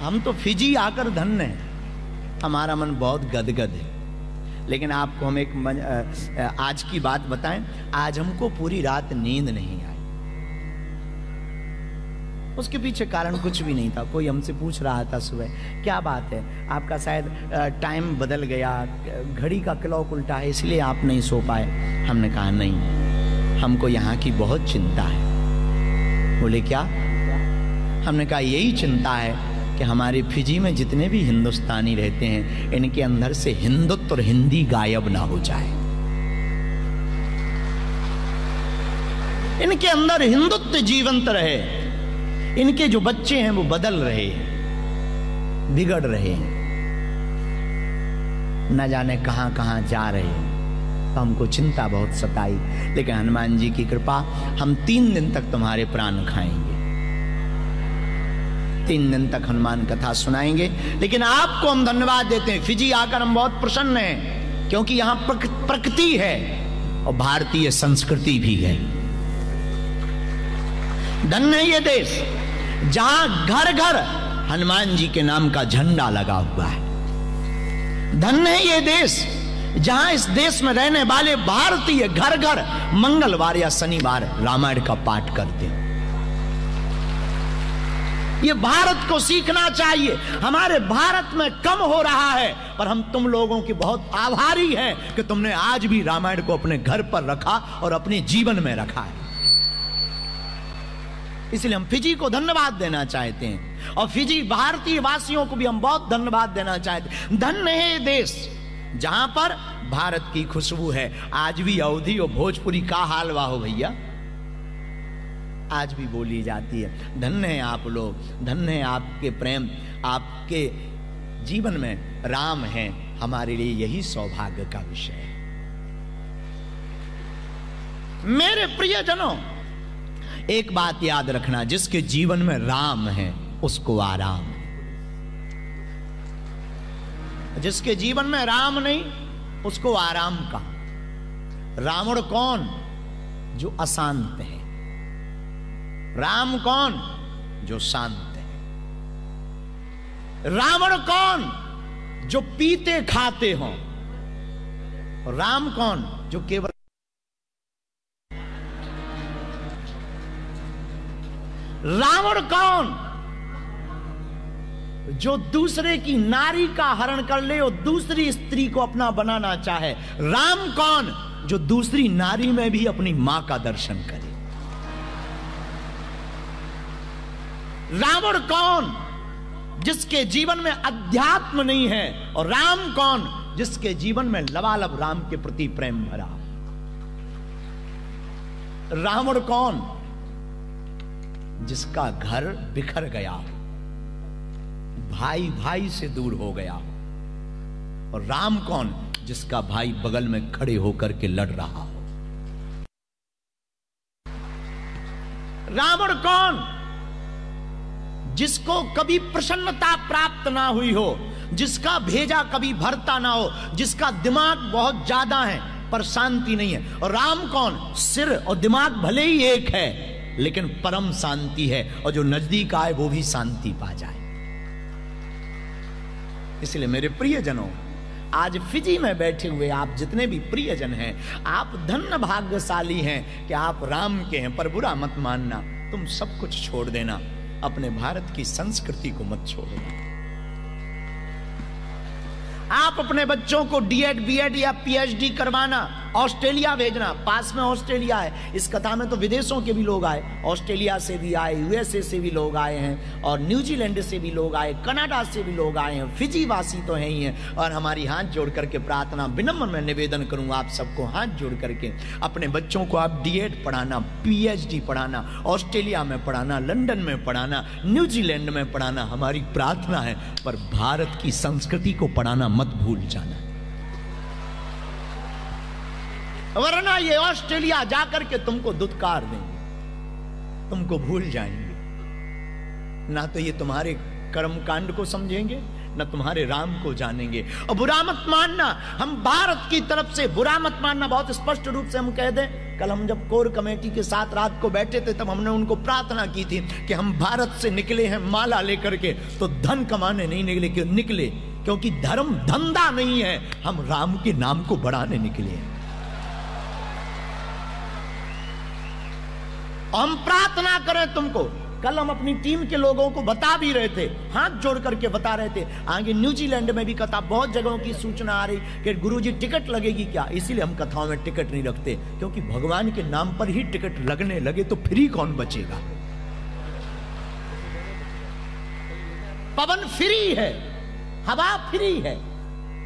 हम तो फिजी आकर धन्य हैं, हमारा मन बहुत गदगद है। लेकिन आपको हम एक आज की बात बताएं, आज हमको पूरी रात नींद नहीं आई। उसके पीछे कारण कुछ भी नहीं था। कोई हमसे पूछ रहा था सुबह, क्या बात है, आपका शायद टाइम बदल गया, घड़ी का क्लॉक उल्टा है इसलिए आप नहीं सो पाए। हमने कहा नहीं, हमको यहाँ की बहुत चिंता है। बोले क्या? हमने कहा यही चिंता है कि हमारे फिजी में जितने भी हिंदुस्तानी रहते हैं, इनके अंदर से हिंदुत्व और हिंदी गायब ना हो जाए। इनके अंदर हिंदुत्व जीवंत रहे। इनके जो बच्चे हैं वो बदल रहे हैं, बिगड़ रहे हैं, न जाने कहां कहां जा रहे हैं। तो हमको चिंता बहुत सताई। लेकिन हनुमान जी की कृपा, हम 3 दिन तक तुम्हारे प्राण खाएंगे, 3 दिन तक हनुमान कथा सुनाएंगे। लेकिन आपको हम धन्यवाद देते हैं, फिजी आकर हम बहुत प्रसन्न हैं, क्योंकि यहां प्रकृति है और भारतीय संस्कृति भी है। धन्य है ये देश जहां घर घर हनुमान जी के नाम का झंडा लगा हुआ है। धन्य है ये देश जहां इस देश में रहने वाले भारतीय घर घर मंगलवार या शनिवार रामायण का पाठ करते हैं। ये भारत को सीखना चाहिए। हमारे भारत में कम हो रहा है, पर हम तुम लोगों की बहुत आभारी हैं कि तुमने आज भी रामायण को अपने घर पर रखा और अपने जीवन में रखा है। इसलिए हम फिजी को धन्यवाद देना चाहते हैं, और फिजी भारतीय वासियों को भी हम बहुत धन्यवाद देना चाहते हैं। धन्य है देश जहां पर भारत की खुशबू है। आज भी अवधी और भोजपुरी का हाल वाहो भैया, आज भी बोली जाती है। धन्य है आप लोग, धन्य है आपके प्रेम, आपके जीवन में राम है। हमारे लिए यही सौभाग्य का विषय है। मेरे प्रियजनों, एक बात याद रखना, जिसके जीवन में राम है उसको आराम है। जिसके जीवन में राम नहीं उसको आराम का। रावण कौन? जो अशांत है। राम कौन? जो शांत है। रावण कौन? जो पीते खाते हों। राम कौन? जो केवल। रावण कौन? जो दूसरे की नारी का हरण कर ले और दूसरी स्त्री को अपना बनाना चाहे। राम कौन? जो दूसरी नारी में भी अपनी मां का दर्शन करे। रावण कौन? जिसके जीवन में अध्यात्म नहीं है। और राम कौन? जिसके जीवन में लबालब राम के प्रति प्रेम भरा। रावण कौन? जिसका घर बिखर गया हो, भाई भाई से दूर हो गया हो। और राम कौन? जिसका भाई बगल में खड़े होकर के लड़ रहा हो। रावण कौन? जिसको कभी प्रसन्नता प्राप्त ना हुई हो, जिसका भेजा कभी भरता ना हो, जिसका दिमाग बहुत ज्यादा है पर शांति नहीं है। और राम कौन? सिर और दिमाग भले ही एक है लेकिन परम शांति है, और जो नजदीक आए वो भी शांति पा जाए। इसलिए मेरे प्रियजनों, आज फिजी में बैठे हुए आप जितने भी प्रियजन हैं, आप धन्य भाग्यशाली हैं कि आप राम के हैं। पर बुरा मत मानना, तुम सब कुछ छोड़ देना, अपने भारत की संस्कृति को मत छोड़ना। आप अपने बच्चों को डीएड, बीएड या पीएचडी करवाना, ऑस्ट्रेलिया भेजना। पास में ऑस्ट्रेलिया है। इस कथा में तो विदेशों के भी लोग आए, ऑस्ट्रेलिया से भी आए, यूएसए से भी लोग आए हैं, और न्यूजीलैंड से भी लोग आए, कनाडा से भी लोग आए हैं। फिजी वासी तो हैं ही हैं। और हमारी हाथ जोड़ करके प्रार्थना, विनम्र में निवेदन करूंगा आप सबको, हाथ जोड़ करके अपने बच्चों को आप डीएड पढ़ाना, पीएचडी पढ़ाना, ऑस्ट्रेलिया में पढ़ाना, लंदन में पढ़ाना, न्यूजीलैंड में पढ़ाना, हमारी प्रार्थना है। पर भारत की संस्कृति को पढ़ाना मत भूल जाना, वरना ये ऑस्ट्रेलिया जाकर के तुमको दुत्कार देंगे, तुमको भूल जाएंगे। ना तो ये तुम्हारे कर्मकांड को समझेंगे, न तुम्हारे राम को जानेंगे। और बुरा मत मानना, हम भारत की तरफ से बुरा मत मानना, बहुत स्पष्ट रूप से हम कह दें। कल हम जब कोर कमेटी के साथ रात को बैठे थे तब हमने उनको प्रार्थना की थी कि हम भारत से निकले हैं माला लेकर के, तो धन कमाने नहीं निकले, क्योंकि धर्म धंधा नहीं है, हम राम के नाम को बढ़ाने निकले हैं। हम प्रार्थना करें तुमको। कल हम अपनी टीम के लोगों को बता भी रहे थे, हाथ जोड़ करके बता रहे थे। आगे न्यूजीलैंड में भी कथा, बहुत जगहों की सूचना आ रही कि गुरुजी टिकट लगेगी क्या। इसीलिए हम कथाओं में टिकट नहीं रखते, क्योंकि भगवान के नाम पर ही टिकट लगने लगे तो फ्री कौन बचेगा। पवन फ्री है, हवा फ्री है,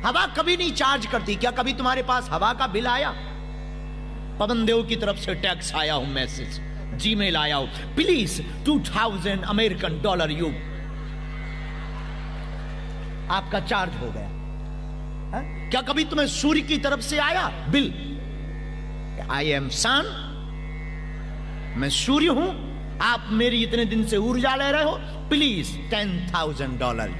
हवा कभी नहीं चार्ज करती। क्या कभी तुम्हारे पास हवा का बिल आया? पवन देव की तरफ से टैक्स आया हो, मैसेज जीमेल आया हो, प्लीज 2000 अमेरिकन डॉलर यू, आपका चार्ज हो गया है? क्या कभी तुम्हें सूर्य की तरफ से आया बिल? आई एम सन, मैं सूर्य हूं, आप मेरी इतने दिन से ऊर्जा ले रहे हो, please $10,000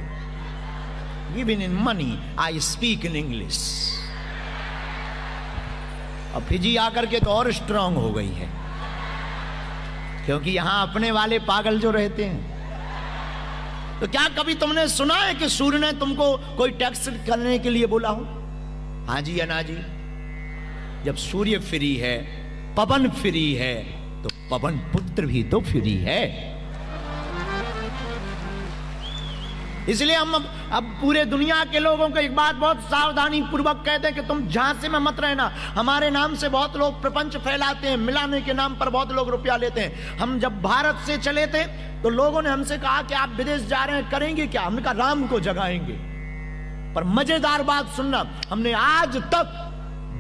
given in money, I speak in English. अब फिजी आकर के तो और स्ट्रांग हो गई है, क्योंकि यहां अपने वाले पागल जो रहते हैं। तो क्या कभी तुमने सुना है कि सूर्य ने तुमको कोई टैक्स करने के लिए बोला हो? हाँ जी या ना जी? जब सूर्य फ्री है, पवन फ्री है, तो पवन पुत्र भी तो फ्री है। इसलिए हम अब पूरे दुनिया के लोगों को एक बात बहुत सावधानी पूर्वक कहते हैं कि तुम झांसे में मत रहना। हमारे नाम से बहुत लोग प्रपंच फैलाते हैं, मिलाने के नाम पर बहुत लोग रुपया लेते हैं। हम जब भारत से चले थे तो लोगों ने हमसे कहा कि आप विदेश जा रहे हैं, करेंगे क्या? हमने कहा राम को जगाएंगे। पर मजेदार बात सुनना, हमने आज तक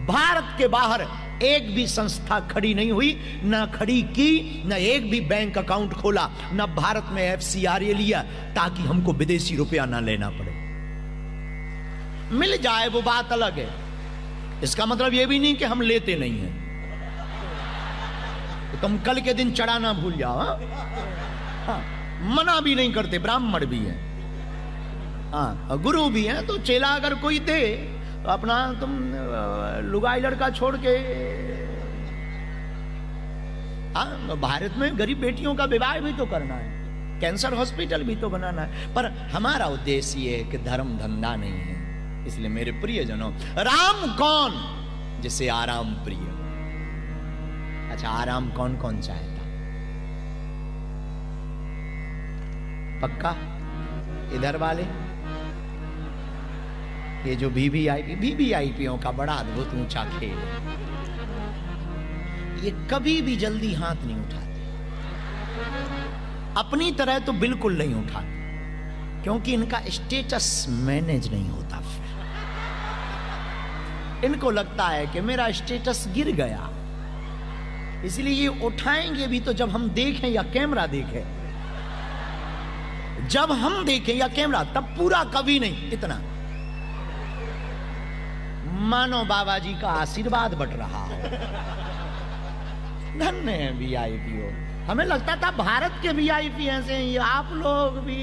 भारत के बाहर एक भी संस्था खड़ी नहीं हुई, ना खड़ी की, ना एक भी बैंक अकाउंट खोला, ना भारत में FCRA लिया, ताकि हमको विदेशी रुपया ना लेना पड़े। मिल जाए वो बात अलग है, इसका मतलब ये भी नहीं कि हम लेते नहीं हैं। तो तुम कल के दिन चढ़ाना भूल जाओ। हाँ, मना भी नहीं करते, ब्राह्मण भी है, हाँ, गुरु भी है। तो चेला अगर कोई दे तो अपना तुम लुगाई लड़का छोड़ के, भारत में गरीब बेटियों का विवाह भी तो करना है, कैंसर हॉस्पिटल भी तो बनाना है। पर हमारा उद्देश्य ये है कि धर्म धंधा नहीं है। इसलिए मेरे प्रियजनों, राम कौन? जिसे आराम प्रिय। अच्छा, आराम कौन कौन चाहता? पक्का इधर वाले? ये जो वीवीआईपीओ का बड़ा अद्भुत ऊंचा खेल है, ये कभी भी जल्दी हाथ नहीं उठाते, अपनी तरह तो बिल्कुल नहीं उठाते, क्योंकि इनका स्टेटस मैनेज नहीं होता। इनको लगता है कि मेरा स्टेटस गिर गया, इसलिए ये उठाएंगे भी तो जब हम देखें या कैमरा देखे। जब हम देखें या कैमरा, तब पूरा कभी नहीं, इतना मानो बाबा जी का आशीर्वाद बट रहा हो। धन्य है वीआईपीओ। हमें लगता था भारत के वीआईपी ऐसे हैं, ये आप लोग भी।